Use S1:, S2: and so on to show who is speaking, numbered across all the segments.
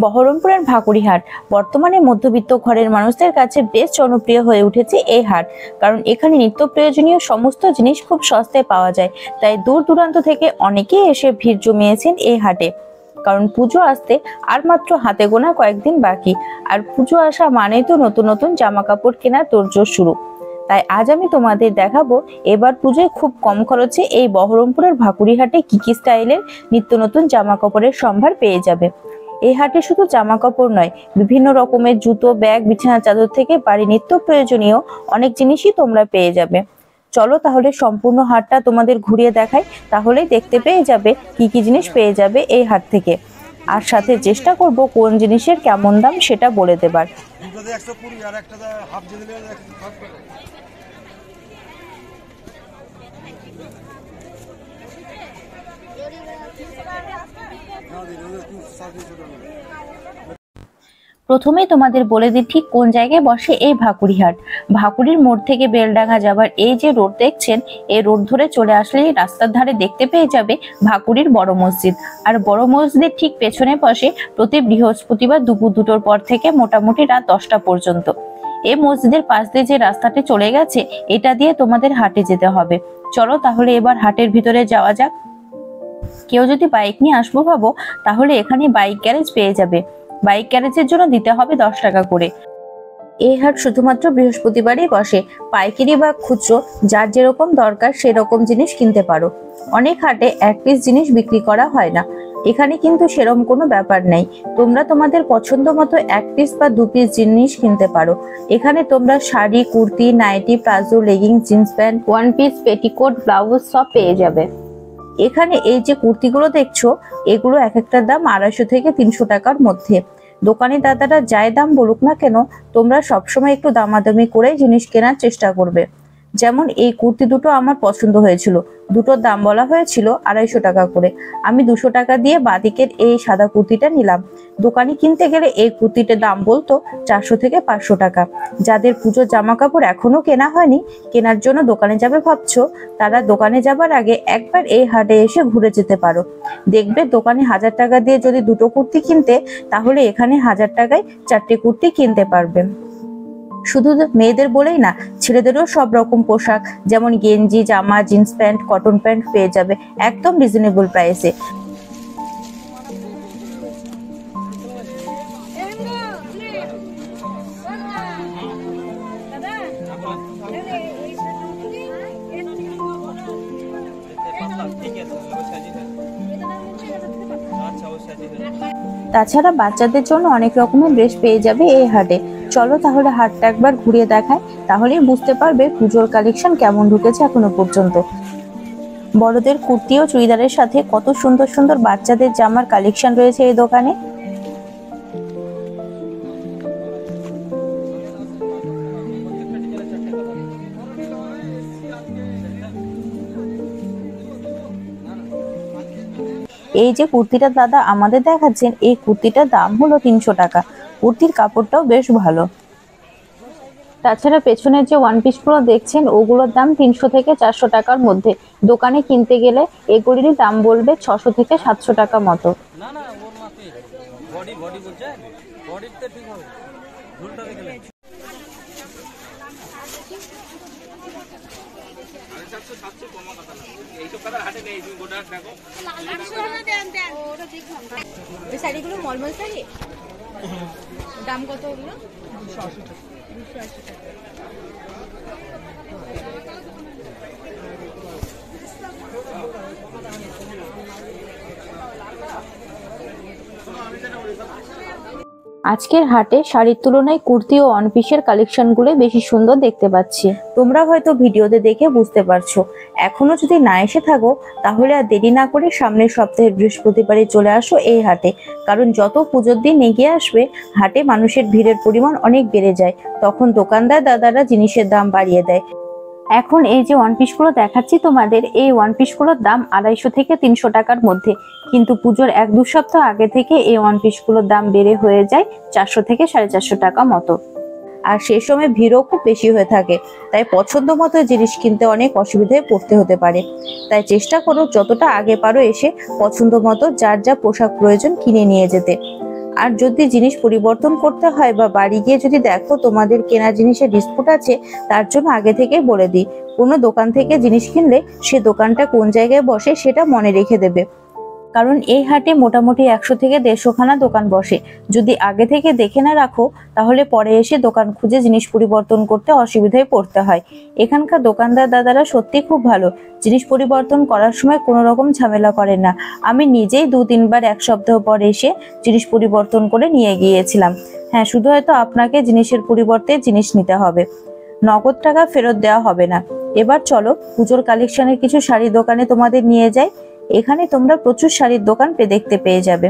S1: বহরমপুরের ভাকুড়ি হাট বর্তমানে মধ্যবিত্ত ঘরের মানুষদের কাছে বেশ জনপ্রিয় হয়ে উঠেছে এই হাট, কারণ এখানে নিত্য প্রয়োজনীয় সমস্ত জিনিস খুব সস্তায় পাওয়া যায়। তাই দূর দূরান্ত থেকে অনেকেই এসে ভিড় জমিয়েছেন এই হাটে, কারণ পুজো আসতে আর মাত্র হাতে গোনা কয়েকদিন বাকি। আর পুজো আসা মানেই তো নতুন নতুন জামা কাপড় কেনার তোড়জোড় শুরু। তাই আজ আমি তোমাদের দেখাবো এবার পুজোয় খুব কম খরচে এই বহরমপুরের ভাকুড়ি হাটে কি কি স্টাইলের নিত্য নতুন জামা কাপড়ের সম্ভার পেয়ে যাবে। এই হাটে শুধু জামা কাপড় নয়, বিভিন্ন রকমের জুতো, ব্যাগ, বিছানা চাদর থেকে বাড়ি নিত্য প্রয়োজনীয় অনেক জিনিসই তোমরা পেয়ে যাবে। চলো তাহলে সম্পূর্ণ হাটটা তোমাদের ঘুরিয়ে দেখাই, তাহলেই দেখতে পেয়ে যাবে কি কি জিনিস পেয়ে যাবে এই হাট থেকে। আর সাথে চেষ্টা করব কোন জিনিসের কেমন দাম সেটা বলে দেবার। প্রথমেই তোমাদের বলে দিই ঠিক কোন জায়গায় বসে এই ভাকুড়ি হাট। ভাকুড়ির মোড় থেকে বেলডাঙ্গা যাবার এই যে রোড দেখছেন, এই রোড ধরে চলে আসলেই রাস্তার ধারে দেখতে পেয়ে যাবে ভাকুড়ির বড় মসজিদ। আর বড় মসজিদের ঠিক পেছনে বসে প্রতি বৃহস্পতিবার দুপুর 2টোর পর থেকে মোটামুটি রাত 10টা পর্যন্ত এই মসজিদের পাশ দিয়ে যে রাস্তাটি চলে গেছে, এটা দিয়ে তোমাদের হাটে যেতে হবে। চলো তাহলে এবার হাটের ভিতরে যাওয়া যাক। কেউ যদি বাইক নিয়ে আসবো ভাবো, তাহলে এখানে বাইক গ্যারেজ পেয়ে যাবে। বাইক গ্যারেজের জন্য দিতে হবে 10 টাকা করে। এই হাট শুধুমাত্র বৃহস্পতিবারই বসে। পাইকারি বা খুচরো যার যেরকম দরকার সেরকম জিনিস কিনতে পারো। অনেক হাটে এক পিস জিনিস বিক্রি করা হয় না, এখানে কিন্তু সেরকম কোনো ব্যাপার নেই। তোমরা তোমাদের পছন্দ মতো 1 পিস বা 2 পিস জিনিস কিনতে পারো। এখানে তোমরা sari, kurti, nightie, palazzo, leggings, jeans pant, 1 piece, petticoat, blouse সব পেয়ে যাবে। এখানে এই যে কুর্তিগুলো দেখছো, এগুলো এক একটার দাম 250 থেকে 300 টাকার মধ্যে। দোকানি দাদারা যাই দাম বলুক না কেন, তোমরা সবসময় একটু দামাদামি করে জিনিস কেনার চেষ্টা করবে। যেমন এই কুর্তি দুটো আমার পছন্দ হয়েছিল, দুটোর দাম বলা হয়েছিল 250 টাকা করে। আমি 200 টাকা দিয়ে বাদিকের এই সাদা কুর্তিটা নিলাম। দোকানে কিনতে গেলে এই কুর্তিটার দাম বলতো 400 থেকে 500 টাকা। যাদের পুজোর জামা কাপড় এখনো কেনা হয়নি, কেনার জন্য দোকানে যাবে ভাবছো, তারা দোকানে যাবার আগে একবার এই হাটে এসে ঘুরে যেতে পারো। দেখবে দোকানে 1000 টাকা দিয়ে যদি দুটো কুর্তি কিনতে, তাহলে এখানে 1000 টাকায় 4টে কুর্তি কিনতে পারবে। শুধু মেয়েদের বলেই না, ছেলেদেরও সব রকম পোশাক যেমন গেঞ্জি, জামা, জিন্স প্যান্ট, কটন প্যান্ট পেয়ে যাবে একদম রিজনেবল প্রাইসে। তাছাড়া বাচ্চাদের জন্য অনেক রকমের ড্রেস পেয়ে যাবে এই হাটে। চলো তাহলে হাটটা একবার ঘুরিয়ে দেখায়, তাহলেই বুঝতে পারবে পুজোর কালেকশন কেমন ঢুকেছে এখনো পর্যন্ত। বড়দের কুর্তি ও চুড়িদারের সাথে কত সুন্দর সুন্দর বাচ্চাদের জামার কালেকশন রয়েছে এই দোকানে। এই যে কুর্তিটা দাদা আমাদের দেখাচ্ছেন, এই কুর্তিটার দাম হলো 300 টাকা। কুর্তির কাপড়টাও বেশ ভালো। তাছাড়া পেছনের যে 1 পিস গুলো দেখছেন, ওগুলোর দাম 300 থেকে 400 টাকার মধ্যে। দোকানে কিনতে গেলে এগুলির দাম বলবে 600 থেকে 700 টাকা মতো। শাড়িগুলো মলমল শাড়ি, দাম কত ওগুলো? 280 টাকা। 280 টাকা। আজকের হাটে শাড়ির তুলনায় কুর্তি ও ওয়ান পিসের কালেকশন গুলো বেশি সুন্দর দেখতে পাচ্ছি। তোমরা হয়তো ভিডিওতে দেখে বুঝতে পারছো। এখনো যদি না এসে থাকো, তাহলে আর দেরি না করে সামনের সপ্তাহের বৃহস্পতিবারে চলে আসো এই হাটে। কারণ যত পুজোর দিন এগিয়ে আসবে, হাটে মানুষের ভিড়ের পরিমাণ অনেক বেড়ে যায়। তখন দোকানদার দাদারা জিনিসের দাম বাড়িয়ে দেয়। এখন এই যে ওয়ান পিস গুলো দেখাচ্ছি তোমাদের, এই ওয়ান পিস গুলোর দাম 250 থেকে 300 টাকার মধ্যে। কিন্তু পুজোর 1-2 সপ্তাহ আগে থেকে এই ওয়ান পিস গুলোর দাম বেড়ে হয়ে যায় 400 থেকে 450 টাকা মতো। আর সেই সময় ভিড়ও খুব বেশি হয়ে থাকে, তাই পছন্দ মতো জিনিস কিনতে অনেক অসুবিধায় পড়তে হতে পারে। তাই চেষ্টা করো যতটা আগে পারো এসে পছন্দ মতো যার যা পোশাক প্রয়োজন কিনে নিয়ে যেতে। আর যদি জিনিস পরিবর্তন করতে হয় বা বাড়ি গিয়ে যদি দেখো তোমাদের কেনা জিনিসে ডিসপুট আছে, তার জন্য আগে থেকে বলে দিই, কোনো দোকান থেকে জিনিস কিনলে সে দোকানটা কোন জায়গায় বসে সেটা মনে রেখে দেবে, কারণ এই হাটে মোটামুটি 100 থেকে 150 খানা দোকান বসে। যদি আগে থেকে দেখে না রাখো তাহলে পরে এসে দোকান খুঁজে জিনিস পরিবর্তন করতে অসুবিধায় পড়তে হয়। এখানকার দোকানদার দাদারা সত্যি খুব ভালো, জিনিস পরিবর্তন করার সময় কোনো রকম ঝামেলা করেন না। আমি নিজেই 2-3 বার এক সপ্তাহ পর এসে জিনিস পরিবর্তন করে নিয়ে গিয়েছিলাম। হ্যাঁ, শুধু হয়তো আপনাকে জিনিসের পরিবর্তে জিনিস নিতে হবে, নগদ টাকা ফেরত দেওয়া হবে না। এবার চলো পুজোর কালেকশনের কিছু শাড়ি দোকানে তোমাদের নিয়ে যাই। এখানে তোমরা প্রচুর শাড়ির দোকান দেখতে পেয়ে যাবে,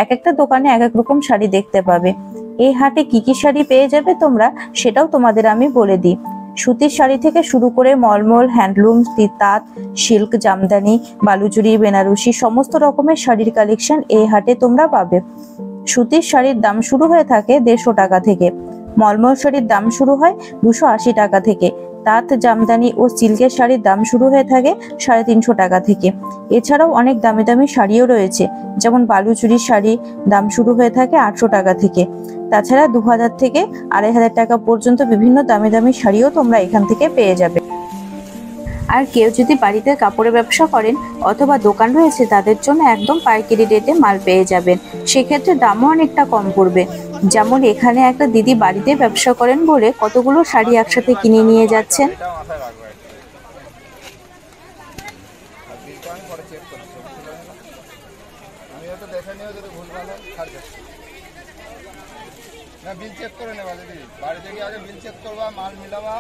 S1: এক একটা দোকানে এক এক রকম শাড়ি দেখতে পাবে। এই হাটে কি কি শাড়ি পেয়ে যাবে তোমরা সেটাও তোমাদের আমি বলে দিই। সুতির শাড়ি থেকে শুরু করে মলমল, হ্যান্ডলুম, তাঁত, সিল্ক, জামদানি, বালুচুরি, বেনারসি সমস্ত রকমের শাড়ির কালেকশন এই হাটে তোমরা পাবে। সুতির শাড়ির দাম শুরু হয়ে থাকে 150 টাকা থেকে, মলমল শাড়ির দাম শুরু হয় 280 টাকা থেকে, তাঁত, জামদানি ও সিল্কের শাড়ির দাম শুরু হয়ে থাকে 350 টাকা থেকে। এছাড়াও অনেক দামি দামি শাড়িও রয়েছে, যেমন বালুচুরির শাড়ি দাম শুরু হয়ে থাকে 800 টাকা থেকে। তাছাড়া 2000 থেকে 2500 টাকা পর্যন্ত বিভিন্ন দামি দামি শাড়িও তোমরা এখান থেকে পেয়ে যাবে। আর কেউ যদি বাড়িতে কাপড়ের ব্যবসা করেন অথবা দোকান রয়েছে তাদের জন্য একদম পাইকারি রেটে মাল পেয়ে যাবেন, সেক্ষেত্রে দামও অনেকটা কম পড়বে। যেমন এখানে একটা দিদি বাড়িতে ব্যবসা করেন বলে কতগুলো শাড়ি একসাথে কিনে নিয়ে যাচ্ছেন।
S2: বিল চেক করে নেবা, দিদি বাড়ি থেকে আগে বিল চেক করবা, মাল মিলাবা।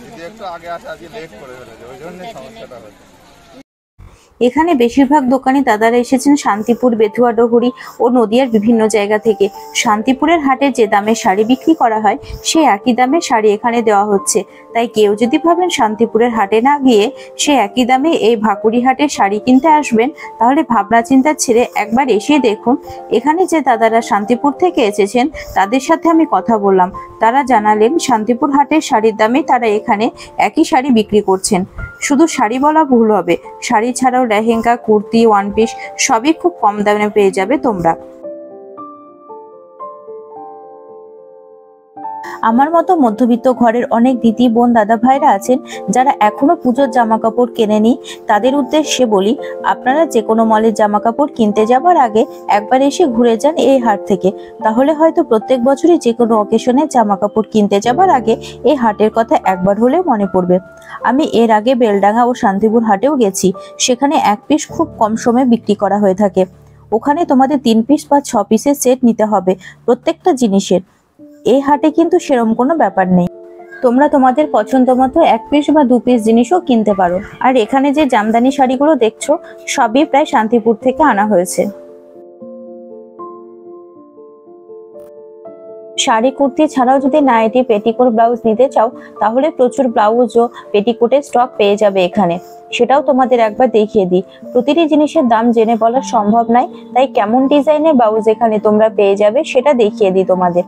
S2: দিদি একটু আগে আসে, আজকে লেট করে ফেলেছে, ওই জন্য সমস্যাটা হয়েছে।
S1: এখানে বেশিরভাগ দোকানি দাদারা এসেছেন শান্তিপুর, বেথুয়া, ডহুরি ও নদিয়ার বিভিন্ন জায়গা থেকে। শান্তিপুরের হাটে যে দামে শাড়ি বিক্রি করা হয় সেই একই দামে শাড়ি এখানে দেওয়া হচ্ছে, তাই কেউ যদি ভাবেন শান্তিপুরের হাটে না গিয়ে সে একই দামে এই ভাকুড়ি হাটে শাড়ি কিনতে আসবেন, তাহলে ভাবনা চিন্তা ছেড়ে একবার এসে দেখুন। এখানে যে দাদারা শান্তিপুর থেকে এসেছেন তাদের সাথে আমি কথা বললাম, তারা জানালেন শান্তিপুর হাটের শাড়ির দামে তারা এখানে একই শাড়ি বিক্রি করছেন। শুধু শাড়ি বলা ভুল হবে, শাড়ি ছাড়াও লেহেঙ্গা, কুর্তি, ওয়ান পিস সবই খুব কম দামে পেয়ে যাবে তোমরা। আমার মতো মধ্যবিত্ত ঘরের অনেক দিদি, বোন, দাদা ভাইরা আছেন যারা এখনো পুজোর জামা কাপড় কেনেনি। তাদের উদ্দেশ্যে বলি, আপনারা যে কোনো মলের জামা কাপড় কিনতে যাবার আগে একবার এসে ঘুরে যান এই হাট থেকে, তাহলে হয়তো প্রত্যেক বছরই যে কোনো অকেশনে জামা কাপড় কিনতে যাবার আগে এই হাটের কথা একবার হলেও মনে পড়বে। আমি এর আগে বেলডাঙ্গা ও শান্তিপুর হাটেও গেছি, সেখানে এক পিস খুব কম সময়ে বিক্রি করা হয়ে থাকে। ওখানে তোমাদের 3 পিস বা 6 পিসের সেট নিতে হবে প্রত্যেকটা জিনিসের। এই হাটে কিন্তু সেরকম কোনো ব্যাপার নেই, তোমরা তোমাদের পছন্দ মতো 1 পিস বা 2 পিস জিনিসও কিনতে পারো। আর এখানে যে জামদানি শাড়িগুলো দেখছো সবই প্রায় শান্তিপুর থেকে আনা হয়েছে। শাড়ি, কুর্তি ছাড়াও যদি নাইটি, পেটিকোট, ব্লাউজ নিতে চাও তাহলে প্রচুর ব্লাউজ ও পেটিকোটের স্টক পেয়ে যাবে এখানে, সেটাও তোমাদের একবার দেখিয়ে দিই। প্রতিটি জিনিসের দাম জেনে বলা সম্ভব নয়, তাই কেমন ডিজাইনের ব্লাউজ এখানে তোমরা পেয়ে যাবে সেটা দেখিয়ে দিই তোমাদের।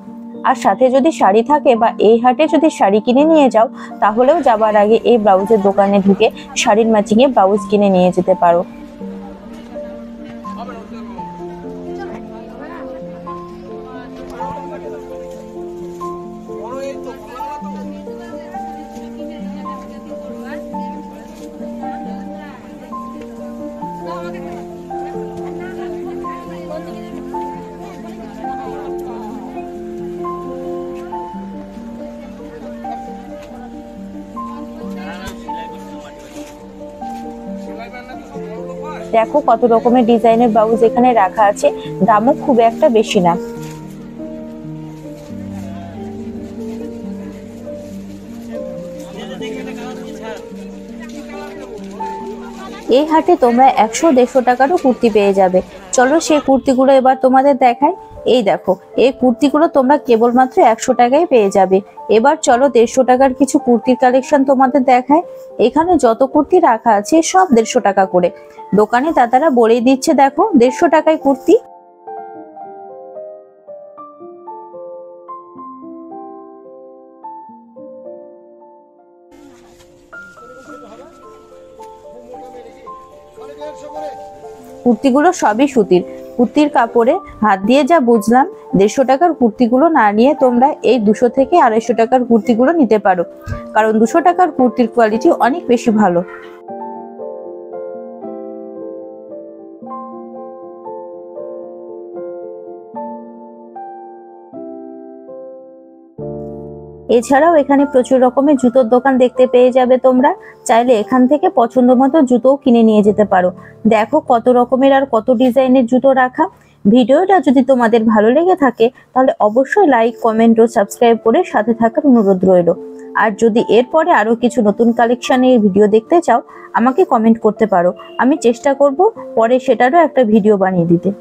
S1: আর সাথে যদি শাড়ি থাকে বা এই হাটে যদি শাড়ি কিনে নিয়ে যাও তাহলেও যাবার আগে এই ব্লাউজের দোকানে ঢুকে শাড়ির ম্যাচিং এ ব্লাউজ কিনে নিয়ে যেতে পারো। দেখো কত রকমের ডিজাইনের ব্লাউজ এখানে রাখা আছে, দামও খুব একটা বেশি না। এই হাটে তোমরা 100-150 টাকারও কুর্তি পেয়ে যাবে। চলো সেই কুর্তিগুলো এবার তোমাদের দেখাই। এই দেখো, এই কুর্তিগুলো তোমরা কেবলমাত্র 100 টাকায় পেয়ে যাবে। এবার চলো 150 টাকার কিছু কুর্তির কালেকশন তোমাদের দেখায়। এখানে যত কুর্তি রাখা আছে সব 150 টাকা করে। দোকানে দাদারা বলেই দিচ্ছে, দেখো 150 টাকায় কুর্তি। কুর্তিগুলো সবই সুতির। কুর্তির কাপড়ে হাত দিয়ে যা বুঝলাম, 150 টাকার কুর্তিগুলো না নিয়ে তোমরা এই 200 থেকে 250 টাকার কুর্তিগুলো নিতে পারো, কারণ 200 টাকার কুর্তির কোয়ালিটি অনেক বেশি ভালো। এছাড়াও এখানে প্রচুর রকমের জুতোর দোকান দেখতে পেয়ে যাবে তোমরা। চাইলে এখান থেকে পছন্দ মতো জুতোও কিনে নিয়ে যেতে পারো। দেখো কত রকমের আর কত ডিজাইনের জুতো রাখা। ভিডিওটা যদি তোমাদের ভালো লেগে থাকে তাহলে অবশ্যই লাইক, কমেন্ট ও সাবস্ক্রাইব করে সাথে থাকার অনুরোধ রইল। আর যদি এরপরে আরো কিছু নতুন কালেকশনের ভিডিও দেখতে চাও আমাকে কমেন্ট করতে পারো, আমি চেষ্টা করব পরে সেটারও একটা ভিডিও বানিয়ে দিতে।